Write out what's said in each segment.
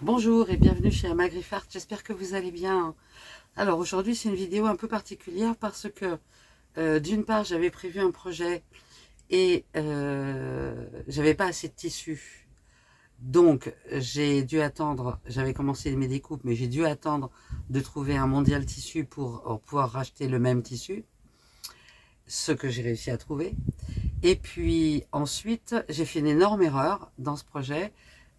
Bonjour et bienvenue chez Ama Griffart, j'espère que vous allez bien. Alors aujourd'hui c'est une vidéo un peu particulière parce que d'une part j'avais prévu un projet et j'avais pas assez de tissu. Donc j'ai dû attendre, j'avais commencé mes découpes mais j'ai dû attendre de trouver un mondial tissu pour pouvoir racheter le même tissu, ce que j'ai réussi à trouver. Et puis ensuite j'ai fait une énorme erreur dans ce projet.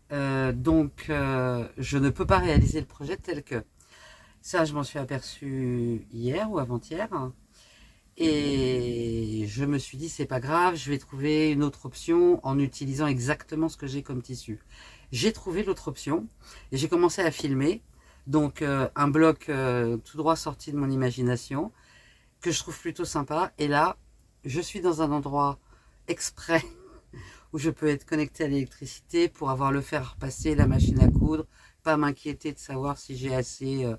Je ne peux pas réaliser le projet tel que. Ça, je m'en suis aperçu hier ou avant-hier. Et je me suis dit, c'est pas grave, je vais trouver une autre option en utilisant exactement ce que j'ai comme tissu. J'ai trouvé l'autre option et j'ai commencé à filmer. Donc, un bloc tout droit sorti de mon imagination que je trouve plutôt sympa. Et là, je suis dans un endroit exprès où je peux être connecté à l'électricité pour avoir le fer passer, la machine à coudre, pas m'inquiéter de savoir si j'ai assez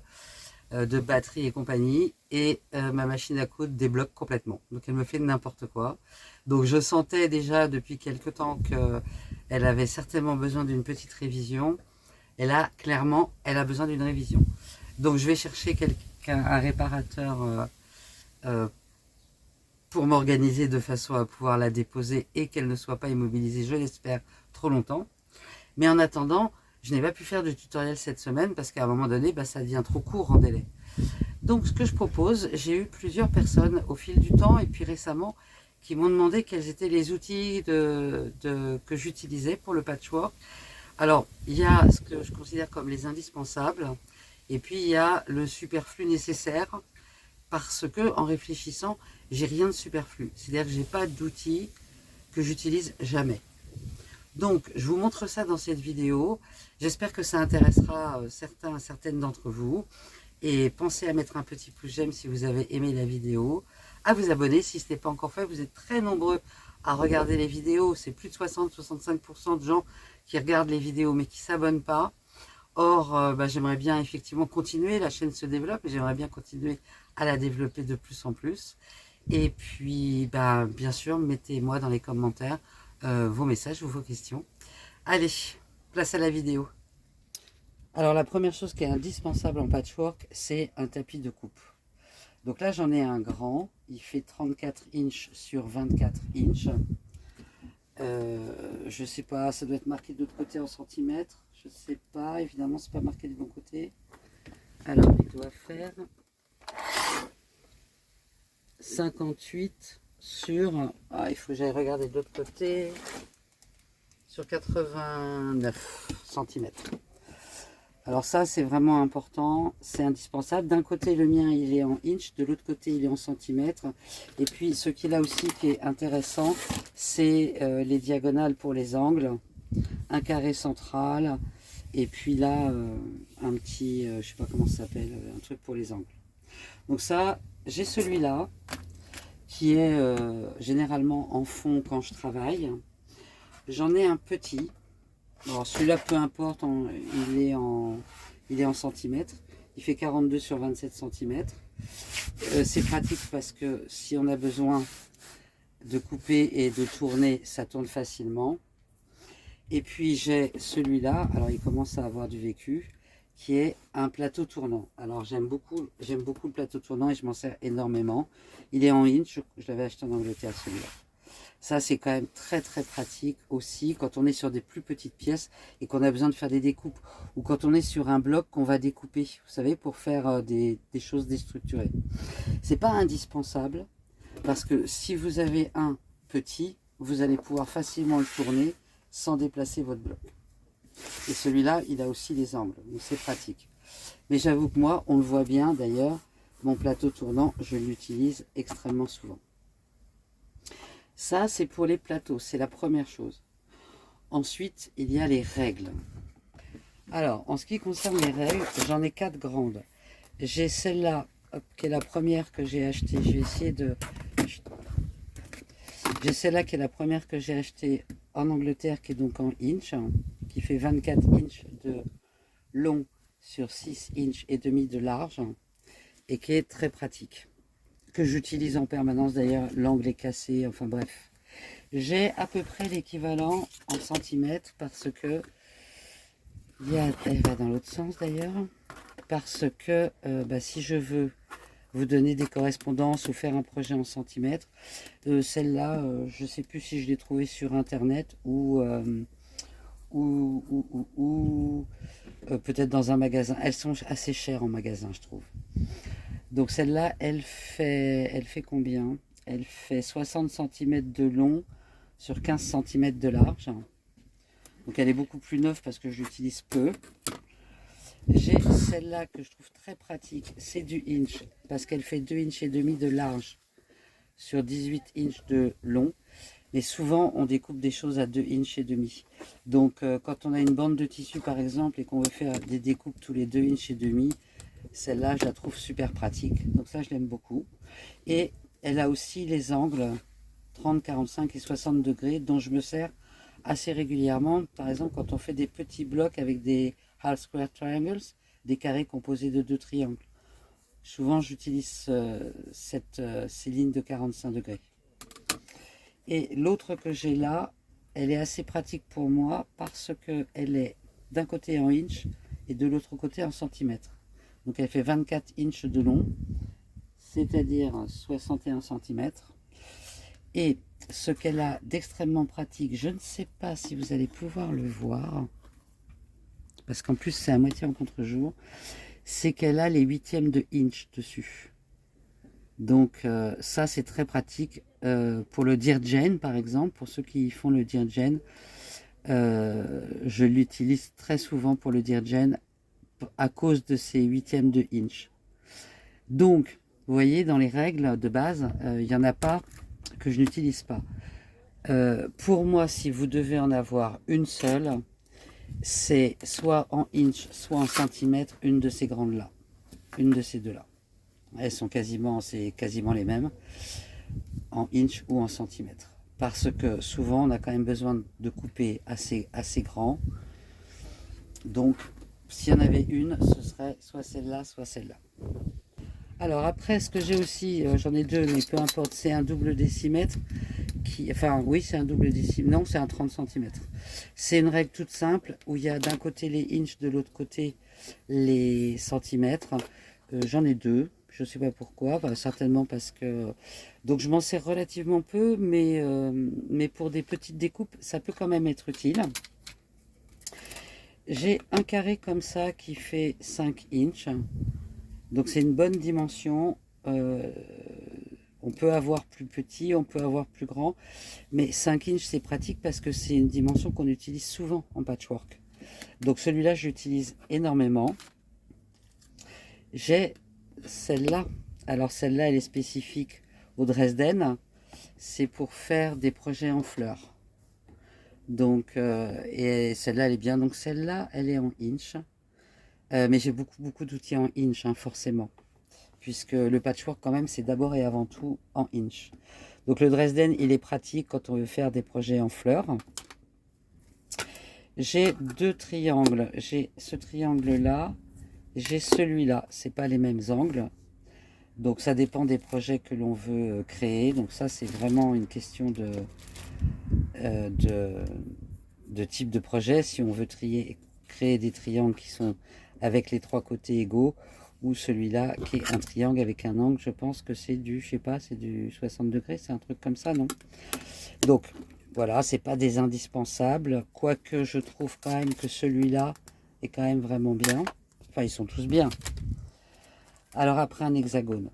de batterie et compagnie, et ma machine à coudre débloque complètement. Donc elle me fait n'importe quoi. Donc je sentais déjà depuis quelque temps qu'elle avait certainement besoin d'une petite révision, et là clairement elle a besoin d'une révision. Donc je vais chercher un réparateur euh, pour m'organiser de façon à pouvoir la déposer et qu'elle ne soit pas immobilisée, je l'espère, trop longtemps. Mais en attendant, je n'ai pas pu faire de tutoriel cette semaine parce qu'à un moment donné, ça devient trop court en délai. Donc ce que je propose, j'ai eu plusieurs personnes au fil du temps et puis récemment qui m'ont demandé quels étaient les outils que j'utilisais pour le patchwork. Alors, il y a ce que je considère comme les indispensables et puis il y a le superflu nécessaire parce que en réfléchissant, j'ai rien de superflu. C'est-à-dire que j'ai pas d'outils que j'utilise jamais. Donc, je vous montre ça dans cette vidéo. J'espère que ça intéressera certaines d'entre vous. Et pensez à mettre un petit pouce j'aime si vous avez aimé la vidéo. À vous abonner si ce n'est pas encore fait. Vous êtes très nombreux à regarder les vidéos. C'est plus de 60-65% de gens qui regardent les vidéos mais qui ne s'abonnent pas. Or, j'aimerais bien effectivement continuer. La chaîne se développe et j'aimerais bien continuer à la développer de plus en plus. Et puis, bien sûr, mettez-moi dans les commentaires vos messages ou vos questions. Allez, place à la vidéo. Alors la première chose qui est indispensable en patchwork, c'est un tapis de coupe. Donc là j'en ai un grand, il fait 34 inches sur 24 inches. Je sais pas, ça doit être marqué de l'autre côté en centimètres. Je sais pas, évidemment c'est pas marqué du bon côté. Alors il doit faire 58 sur... Ah, il faut que j'aille regarder de l'autre côté. Sur 89 centimètres. Alors ça c'est vraiment important, c'est indispensable. D'un côté le mien il est en inch, de l'autre côté il est en centimètres. Et puis ce qu'il a aussi qui est intéressant, c'est les diagonales pour les angles, un carré central, et puis là un petit, je sais pas comment ça s'appelle, un truc pour les angles. Donc ça, j'ai celui-là qui est généralement en fond quand je travaille. J'en ai un petit. Alors celui-là, peu importe, il est en centimètres. Il fait 42 sur 27 centimètres. C'est pratique parce que si on a besoin de couper et de tourner, ça tourne facilement. Et puis j'ai celui-là, alors il commence à avoir du vécu, qui est un plateau tournant. Alors j'aime beaucoup le plateau tournant et je m'en sers énormément. Il est en inch, je l'avais acheté en Angleterre celui-là. Ça, c'est quand même très très pratique aussi quand on est sur des plus petites pièces et qu'on a besoin de faire des découpes. Ou quand on est sur un bloc qu'on va découper, vous savez, pour faire des choses déstructurées. C'est pas indispensable parce que si vous avez un petit, vous allez pouvoir facilement le tourner sans déplacer votre bloc. Et celui-là, il a aussi les angles, donc c'est pratique. Mais j'avoue que moi, on le voit bien d'ailleurs, mon plateau tournant, je l'utilise extrêmement souvent. Ça, c'est pour les plateaux, c'est la première chose. Ensuite, il y a les règles. Alors, en ce qui concerne les règles, j'en ai 4 grandes. J'ai celle-là, qui est la première que j'ai achetée. Je vais essayer de... J'ai celle-là qui est la première que j'ai achetée en Angleterre, qui est donc en inch, qui fait 24 inches de long sur 6 inches et demi de large, et qui est très pratique. Que j'utilise en permanence d'ailleurs, l'angle est cassé, enfin bref. J'ai à peu près l'équivalent en centimètres parce que Elle va dans l'autre sens d'ailleurs, parce que si je veux vous donner des correspondances ou faire un projet en centimètres, celle-là, je ne sais plus si je l'ai trouvée sur internet ou peut-être dans un magasin. Elles sont assez chères en magasin, je trouve. Donc celle-là, elle fait combien? Elle fait 60 cm de long sur 15 cm de large. Donc elle est beaucoup plus neuve parce que je l'utilise peu. J'ai celle-là que je trouve très pratique, c'est du inch, parce qu'elle fait 2,5 inches de large sur 18 inches de long. Mais souvent, on découpe des choses à 2,5 inches. Donc, quand on a une bande de tissu, par exemple, et qu'on veut faire des découpes tous les 2,5 inches, celle-là, je la trouve super pratique. Donc ça, je l'aime beaucoup. Et elle a aussi les angles 30, 45 et 60 degrés, dont je me sers assez régulièrement. Par exemple, quand on fait des petits blocs avec des half square triangles, des carrés composés de 2 triangles. Souvent, j'utilise ces lignes de 45 degrés. Et l'autre que j'ai là, elle est assez pratique pour moi parce qu'elle est d'un côté en inch et de l'autre côté en centimètres. Donc elle fait 24 inches de long, c'est-à-dire 61 centimètres. Et ce qu'elle a d'extrêmement pratique, je ne sais pas si vous allez pouvoir le voir, parce qu'en plus c'est à moitié en contre-jour, c'est qu'elle a les huitièmes de inch dessus. Donc ça c'est très pratique pour le dirgen par exemple, pour ceux qui font le dirgen. Je l'utilise très souvent pour le dirgen à cause de ces huitièmes de inch. Donc vous voyez, dans les règles de base, il n'y en a pas que je n'utilise pas. Pour moi, si vous devez en avoir une seule, c'est soit en inch, soit en centimètres, une de ces grandes là, une de ces deux là. Elles sont c'est quasiment les mêmes, en inch ou en centimètres. Parce que souvent, on a quand même besoin de couper assez grand. Donc, s'il y en avait une, ce serait soit celle-là, soit celle-là. Alors après, ce que j'ai aussi, j'en ai deux, mais peu importe, c'est un double décimètre. Enfin, oui, c'est un double décimètre. Non, c'est un 30 cm. C'est une règle toute simple où il y a d'un côté les inches, de l'autre côté les centimètres. J'en ai deux. Je ne sais pas pourquoi. Certainement parce que... Donc, je m'en sers relativement peu, mais pour des petites découpes, ça peut quand même être utile. J'ai un carré comme ça qui fait 5 inches. Donc, c'est une bonne dimension. On peut avoir plus petit, on peut avoir plus grand, mais 5 inches c'est pratique parce que c'est une dimension qu'on utilise souvent en patchwork. Donc celui-là j'utilise énormément. J'ai celle-là, alors celle-là elle est spécifique au Dresden, c'est pour faire des projets en fleurs. Donc, et celle-là elle est bien, donc celle-là elle est en inch, mais j'ai beaucoup d'outils en inch, hein, forcément. Puisque le patchwork quand même c'est d'abord et avant tout en inch. Donc le Dresden il est pratique quand on veut faire des projets en fleurs. J'ai deux triangles, j'ai ce triangle là, j'ai celui-là, c'est pas les mêmes angles. Donc ça dépend des projets que l'on veut créer. Donc ça c'est vraiment une question de type de projet. Si on veut créer des triangles qui sont avec les trois côtés égaux, ou celui-là qui est un triangle avec un angle, je pense que c'est du, je sais pas, c'est du 60 degrés, c'est un truc comme ça, non? Donc voilà, c'est pas des indispensables, quoique je trouve quand même que celui-là est quand même vraiment bien. Enfin, ils sont tous bien. Alors après, un hexagone.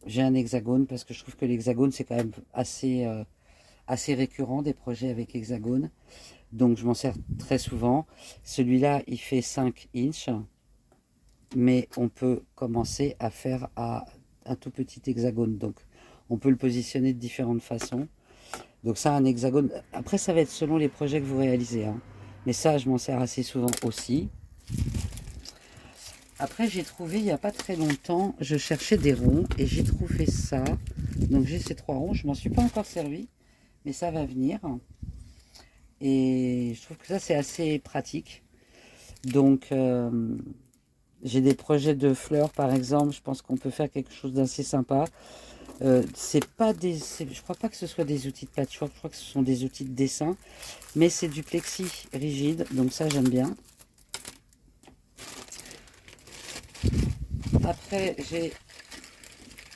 J'ai un hexagone parce que je trouve que l'hexagone c'est quand même assez récurrent, des projets avec hexagone. Donc je m'en sers très souvent. Celui-là il fait 5 inches. Mais on peut commencer à faire un tout petit hexagone. Donc on peut le positionner de différentes façons. Donc ça, un hexagone, après ça va être selon les projets que vous réalisez, hein. Mais ça, je m'en sers assez souvent aussi. Après, j'ai trouvé, il n'y a pas très longtemps, je cherchais des ronds et j'ai trouvé ça. Donc j'ai ces trois ronds, je m'en suis pas encore servi, mais ça va venir. Et je trouve que ça, c'est assez pratique. Donc... j'ai des projets de fleurs par exemple, je pense qu'on peut faire quelque chose d'assez sympa. C'est pas des, je crois pas que ce soit des outils de patchwork, je crois que ce sont des outils de dessin, mais c'est du plexi rigide, donc ça j'aime bien. après j'ai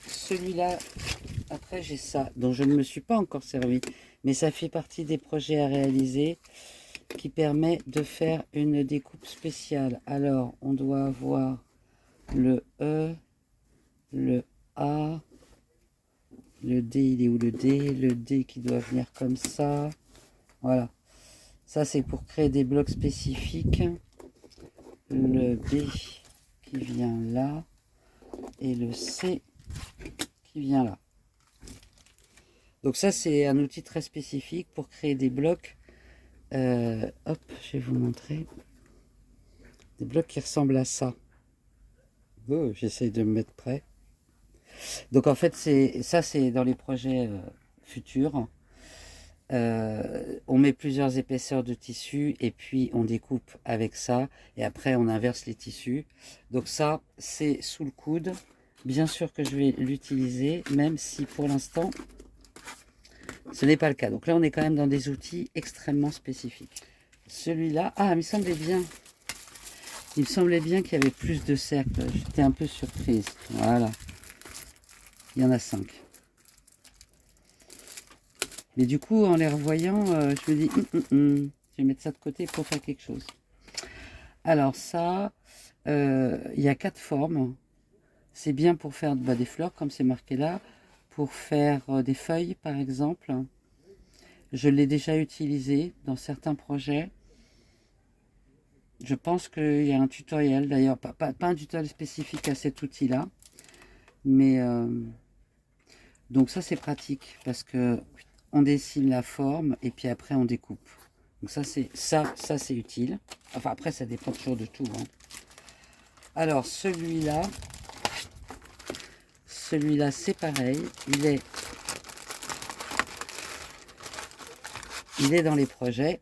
celui-là, après j'ai ça, dont je ne me suis pas encore servi, mais ça fait partie des projets à réaliser, qui permet de faire une découpe spéciale. Alors, on doit avoir le E, le A, le D, il est où le D? Le D qui doit venir comme ça. Voilà. Ça, c'est pour créer des blocs spécifiques. Le B qui vient là. Et le C qui vient là. Donc ça, c'est un outil très spécifique pour créer des blocs. Hop, je vais vous montrer. Des blocs qui ressemblent à ça. Oh, j'essaye de me mettre prêt. Donc en fait, c'est dans les projets futurs. On met plusieurs épaisseurs de tissu et puis on découpe avec ça. Et après, on inverse les tissus. Donc ça, c'est sous le coude. Bien sûr que je vais l'utiliser, même si pour l'instant, ce n'est pas le cas. Donc là, on est quand même dans des outils extrêmement spécifiques. Celui-là, ah, il me semblait bien. Il me semblait bien qu'il y avait plus de cercles. J'étais un peu surprise. Voilà. Il y en a 5. Mais du coup, en les revoyant, je me dis, je vais mettre ça de côté pour faire quelque chose. Alors ça, il y a 4 formes. C'est bien pour faire des fleurs, comme c'est marqué là. Pour faire des feuilles, par exemple. Je l'ai déjà utilisé dans certains projets. Je pense qu'il y a un tutoriel, d'ailleurs, pas un tutoriel spécifique à cet outil-là. Mais, donc ça, c'est pratique, parce que on dessine la forme, et puis après, on découpe. Donc ça, c'est utile. Enfin, après, ça dépend toujours de tout. Hein. Alors, celui-là, c'est pareil. Il est dans les projets.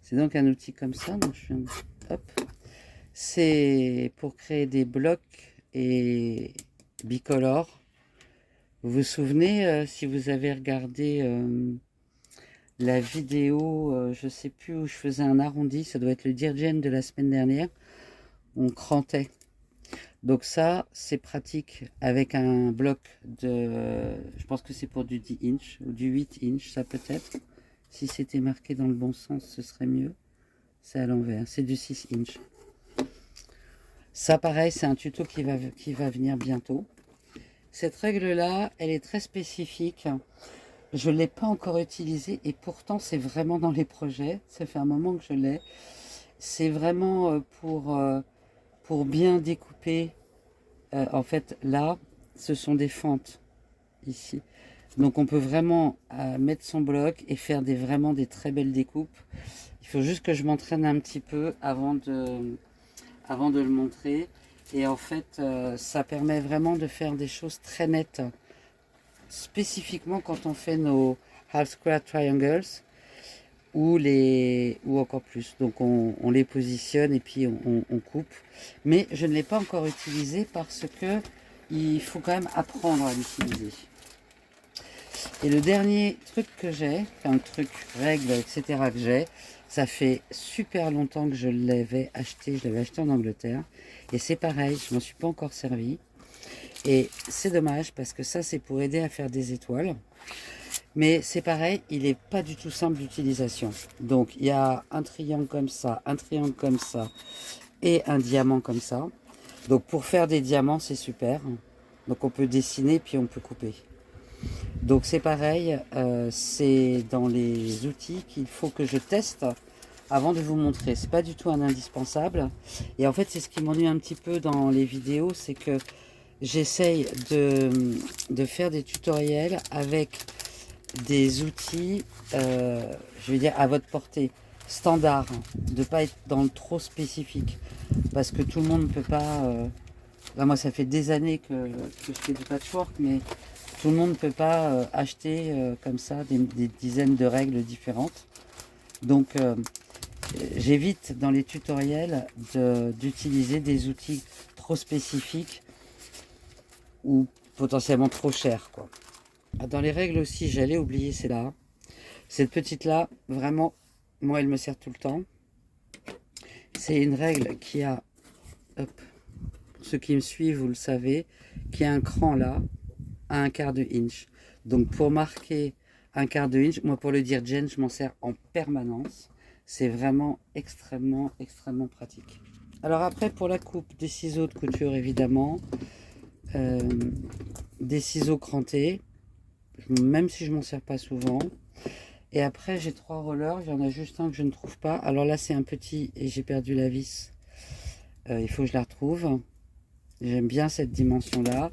C'est donc un outil comme ça. Donc je viens, hop. C'est pour créer des blocs et bicolores. Vous vous souvenez, si vous avez regardé la vidéo, je ne sais plus où je faisais un arrondi, ça doit être le Dirgen de la semaine dernière, on crantait. Donc ça, c'est pratique avec un bloc de, je pense que c'est pour du 10 inch ou du 8 inch, ça peut être. Si c'était marqué dans le bon sens, ce serait mieux. C'est à l'envers, c'est du 6 inch. Ça, pareil, c'est un tuto qui va venir bientôt. Cette règle-là, elle est très spécifique. Je ne l'ai pas encore utilisée et pourtant, c'est vraiment dans les projets. Ça fait un moment que je l'ai. C'est vraiment pour bien découper. En fait, là, ce sont des fentes ici. Donc, on peut vraiment mettre son bloc et faire vraiment des très belles découpes. Il faut juste que je m'entraîne un petit peu avant de le montrer. Et en fait, ça permet vraiment de faire des choses très nettes. Spécifiquement quand on fait nos half square triangles ou encore plus. Donc on les positionne et puis on coupe. Mais je ne l'ai pas encore utilisé parce que il faut quand même apprendre à l'utiliser. Et le dernier truc que j'ai, enfin truc, règle, etc. que j'ai, ça fait super longtemps que je l'avais acheté en Angleterre. Et c'est pareil, je m'en suis pas encore servi. Et c'est dommage parce que ça, c'est pour aider à faire des étoiles. Mais c'est pareil, il n'est pas du tout simple d'utilisation. Donc, il y a un triangle comme ça, un triangle comme ça et un diamant comme ça. Donc, pour faire des diamants, c'est super. Donc, on peut dessiner puis on peut couper. Donc, c'est pareil, c'est dans les outils qu'il faut que je teste avant de vous montrer. C'est pas du tout un indispensable. Et en fait, c'est ce qui m'ennuie un petit peu dans les vidéos, c'est que j'essaye de faire des tutoriels avec des outils, je vais dire à votre portée, standard, de ne pas être dans le trop spécifique, parce que tout le monde ne peut pas, là, moi ça fait des années que je fais du patchwork, mais tout le monde ne peut pas acheter comme ça des dizaines de règles différentes. Donc j'évite dans les tutoriels d'utiliser des outils trop spécifiques ou potentiellement trop chers, quoi. Dans les règles aussi, j'allais oublier celle-là. Cette petite-là, vraiment, moi, elle me sert tout le temps. C'est une règle qui a hop, pour ceux qui me suivent, vous le savez, qu'il y a un cran là, à 1/4 de inch. Donc pour marquer 1/4 de inch, moi pour le dire Jen, je m'en sers en permanence. C'est vraiment extrêmement pratique. Alors après pour la coupe, des ciseaux de couture évidemment, des ciseaux crantés, même si je m'en sers pas souvent. Et après j'ai 3 rollers, il y en a juste un que je ne trouve pas. Alors là c'est un petit et j'ai perdu la vis. Il faut que je la retrouve. J'aime bien cette dimension là.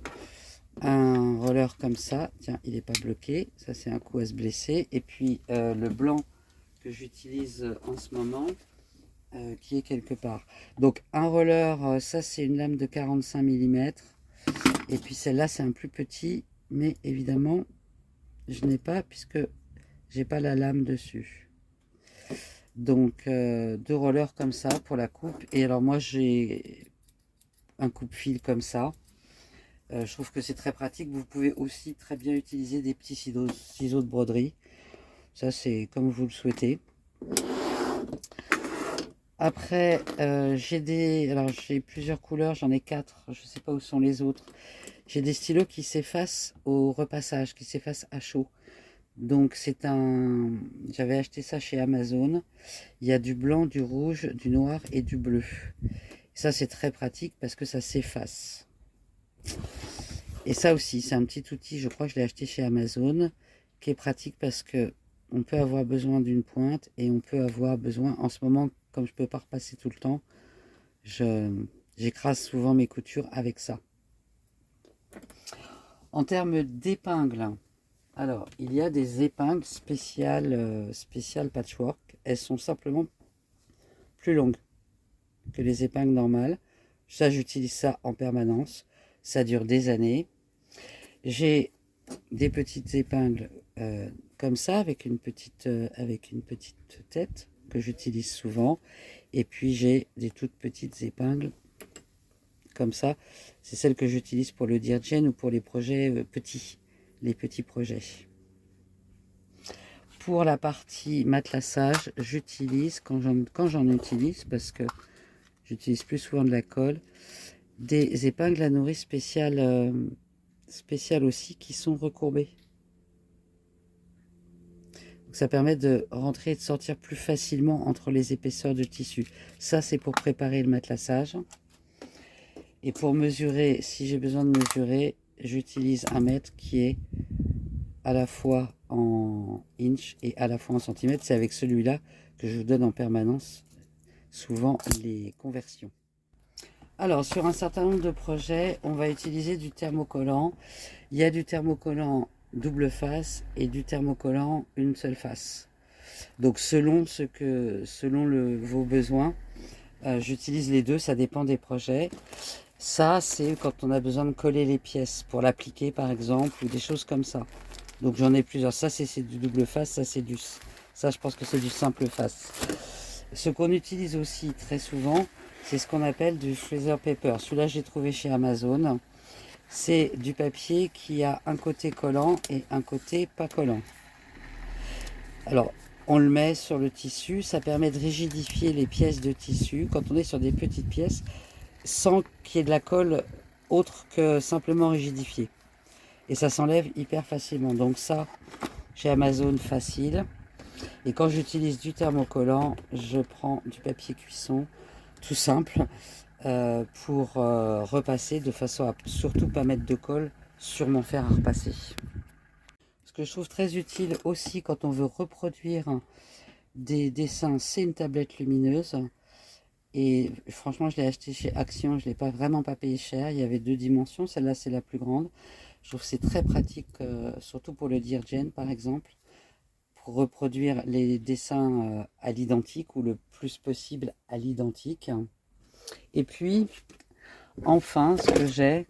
Un roller comme ça, tiens il n'est pas bloqué, ça c'est un coup à se blesser. Et puis le blanc que j'utilise en ce moment, qui est quelque part. Donc un roller, ça c'est une lame de 45 mm. Et puis celle-là c'est un plus petit, mais évidemment je n'ai pas, puisque j'ai pas la lame dessus. Donc 2 rollers comme ça pour la coupe. Et alors moi j'ai un coupe-fil comme ça. Je trouve que c'est très pratique. Vous pouvez aussi très bien utiliser des petits ciseaux de broderie. Ça, c'est comme vous le souhaitez. Après, j'ai plusieurs couleurs. J'en ai 4. Je ne sais pas où sont les autres. J'ai des stylos qui s'effacent au repassage, qui s'effacent à chaud. Donc, j'avais acheté ça chez Amazon. Il y a du blanc, du rouge, du noir et du bleu. Ça, c'est très pratique parce que ça s'efface. Et ça aussi, c'est un petit outil, je crois que je l'ai acheté chez Amazon, qui est pratique parce que on peut avoir besoin d'une pointe et on peut avoir besoin, en ce moment, comme je ne peux pas repasser tout le temps, j'écrase souvent mes coutures avec ça. En termes d'épingles, alors, il y a des épingles spéciales patchwork. Elles sont simplement plus longues que les épingles normales. Ça, j'utilise ça en permanence. Ça dure des années. J'ai des petites épingles comme ça, avec une petite tête que j'utilise souvent. Et puis j'ai des toutes petites épingles comme ça. C'est celles que j'utilise pour le Dirgen ou pour les projets petits, les petits projets. Pour la partie matelassage, j'utilise, quand j'en utilise, parce que j'utilise plus souvent de la colle, des épingles à nourrice spéciales aussi, qui sont recourbées. Donc ça permet de rentrer et de sortir plus facilement entre les épaisseurs de tissu. Ça, c'est pour préparer le matelassage. Et pour mesurer, si j'ai besoin de mesurer, j'utilise un mètre qui est à la fois en inch et à la fois en centimètres. C'est avec celui-là que je vous donne en permanence souvent les conversions. Alors, sur un certain nombre de projets, on va utiliser du thermocollant. Il y a du thermocollant double face et du thermocollant une seule face. Donc, selon vos besoins, j'utilise les deux, ça dépend des projets. Ça, c'est quand on a besoin de coller les pièces pour l'appliquer, par exemple, ou des choses comme ça. Donc, j'en ai plusieurs. Ça, c'est du double face, ça, je pense que c'est du simple face. Ce qu'on utilise aussi très souvent, c'est ce qu'on appelle du freezer paper. Celui-là, j'ai trouvé chez Amazon. C'est du papier qui a un côté collant et un côté pas collant. Alors, on le met sur le tissu. Ça permet de rigidifier les pièces de tissu quand on est sur des petites pièces, sans qu'il y ait de la colle autre que simplement rigidifiée. Et ça s'enlève hyper facilement. Donc ça, chez Amazon, facile. Et quand j'utilise du thermocollant, je prends du papier cuisson, tout simple, pour repasser de façon à surtout pas mettre de colle sur mon fer à repasser. Ce que je trouve très utile aussi quand on veut reproduire des dessins, c'est une tablette lumineuse. Et franchement, je l'ai acheté chez Action, je ne l'ai vraiment pas payé cher. Il y avait 2 dimensions, celle-là c'est la plus grande. Je trouve que c'est très pratique, surtout pour le Dirgen par exemple, pour reproduire les dessins à l'identique ou le plus possible à l'identique. Et puis, enfin, ce que j'ai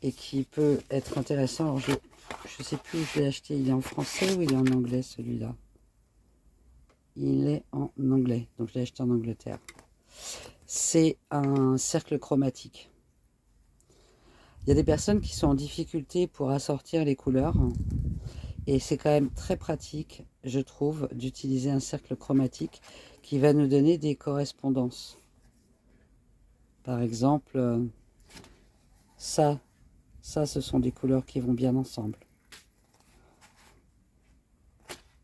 et qui peut être intéressant, alors je ne sais plus où je l'ai acheté, il est en français ou il est en anglais celui-là? Il est en anglais, donc je l'ai acheté en Angleterre. C'est un cercle chromatique. Il y a des personnes qui sont en difficulté pour assortir les couleurs. Et c'est quand même très pratique, je trouve, d'utiliser un cercle chromatique qui va nous donner des correspondances. Par exemple, ça, ce sont des couleurs qui vont bien ensemble.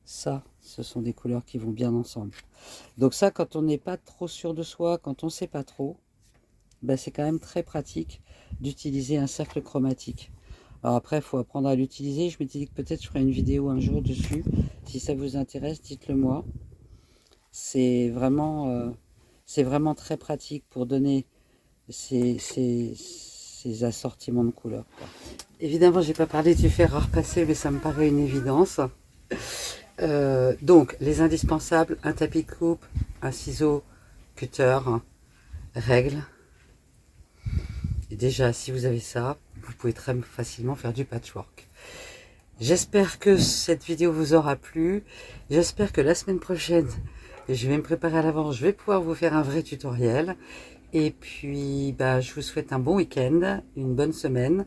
Ça, ce sont des couleurs qui vont bien ensemble. Donc ça, quand on n'est pas trop sûr de soi, quand on ne sait pas trop, ben c'est quand même très pratique d'utiliser un cercle chromatique. Alors après, il faut apprendre à l'utiliser. Je m'étais dit que peut-être je ferai une vidéo un jour dessus. Si ça vous intéresse, dites-le moi. C'est vraiment très pratique pour donner ces assortiments de couleurs, quoi. Évidemment, j'ai pas parlé du fer à repasser, mais ça me paraît une évidence. Donc, les indispensables, un tapis de coupe, un ciseau, cutter, règle. Et déjà, si vous avez ça, vous pouvez très facilement faire du patchwork. J'espère que cette vidéo vous aura plu. J'espère que la semaine prochaine, je vais me préparer à l'avance, je vais pouvoir vous faire un vrai tutoriel. Et puis, bah, je vous souhaite un bon week-end, une bonne semaine.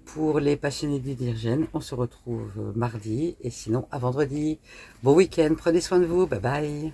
Pour les passionnés d'hydrogène, on se retrouve mardi et sinon à vendredi. Bon week-end, prenez soin de vous, bye bye.